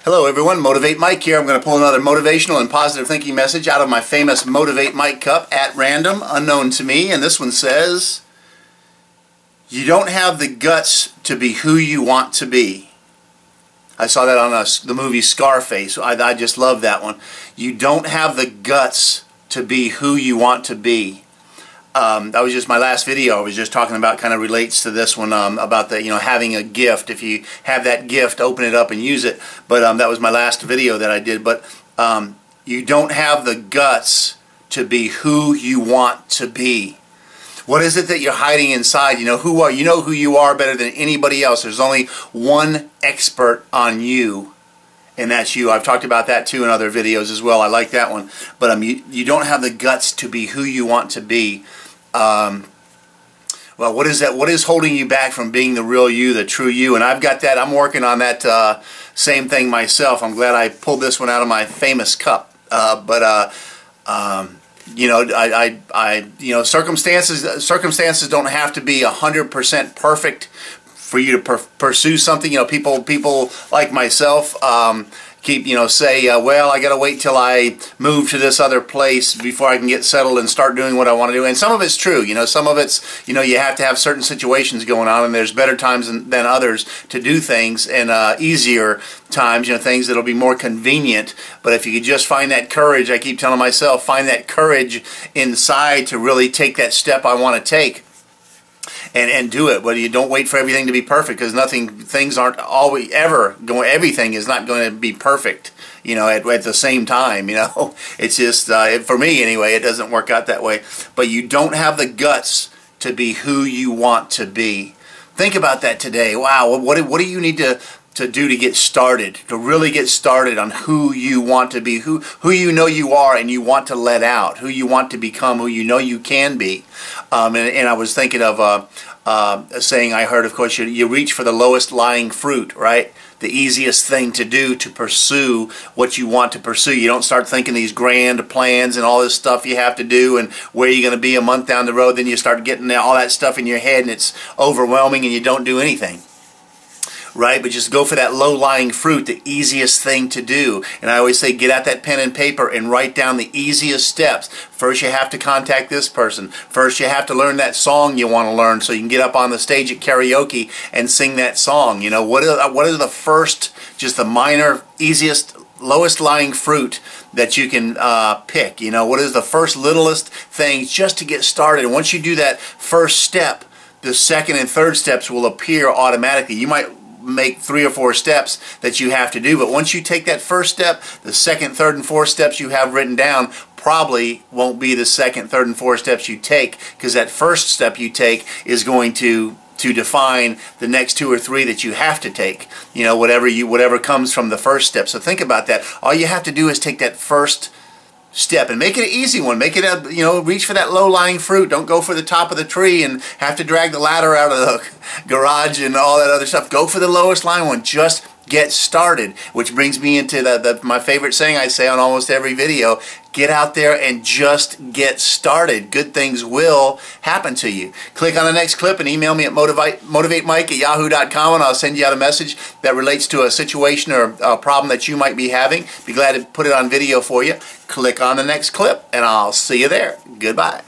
Hello everyone, Motivate Mike here. I'm going to pull another motivational and positive thinking message out of my famous Motivate Mike cup at random, unknown to me, and this one says, you don't have the guts to be who you want to be. I saw that on the movie Scarface. I just love that one. You don't have the guts to be who you want to be. That was just my last video. I was just talking about, kind of relates to this one, about the, having a gift. If you have that gift, open it up and use it. But that was my last video that I did. But you don't have the guts to be who you want to be. What is it that you're hiding inside? You know who you are better than anybody else. There's only one expert on you, and that's you. I've talked about that too in other videos as well. I like that one. But you don't have the guts to be who you want to be. Well, what is that? What is holding you back from being the real you, the true you? And I've got that. I'm working on that same thing myself. I'm glad I pulled this one out of my famous cup. Circumstances don't have to be 100% perfect for you to pursue something. People like myself say, well, I got to wait till I move to this other place before I can get settled and start doing what I want to do. And some of it's true. Some of it's, you have to have certain situations going on, and there's better times than others to do things, and easier times, things that'll be more convenient. But if you could just find that courage, I keep telling myself, find that courage inside to really take that step I want to take. And do it. But you don't wait for everything to be perfect, because things aren't always ever going. Everything is not going to be perfect. At the same time. It's just for me anyway. It doesn't work out that way. But you don't have the guts to be who you want to be. Think about that today. Wow. What do you need to do to get started, to really get started on who you want to be, who you know you are and you want to let out, who you want to become, who you know you can be. And I was thinking of a saying I heard, of course, you reach for the lowest lying fruit, right? The easiest thing to do to pursue what you want to pursue. You don't start thinking these grand plans and all this stuff you have to do and where you're going to be a month down the road. Then you start getting all that stuff in your head, and it's overwhelming and you don't do anything. Right? But just go for that low-lying fruit, the easiest thing to do. And I always say, get out that pen and paper and write down the easiest steps. First, you have to contact this person. First, you have to learn that song you want to learn so you can get up on the stage at karaoke and sing that song. What are the first, just the minor, easiest, lowest-lying fruit that you can pick? What is the first littlest thing just to get started? And once you do that first step, the second and third steps will appear automatically. You might make 3 or 4 steps that you have to do, but once you take that first step, the second, third, and fourth steps you have written down probably won't be the second, third, and fourth steps you take, because that first step you take is going to define the next 2 or 3 that you have to take. Whatever comes from the first step. So think about that. All you have to do is take that first step and make it an easy one. Make it reach for that low-lying fruit. Don't go for the top of the tree and have to drag the ladder out of the garage and all that other stuff. Go for the lowest lying one. Just get started. Which brings me into my favorite saying I say on almost every video. Get out there and just get started. Good things will happen to you. Click on the next clip and email me at motivatemike@yahoo.com, and I'll send you out a message that relates to a situation or a problem that you might be having. Be glad to put it on video for you. Click on the next clip and I'll see you there. Goodbye.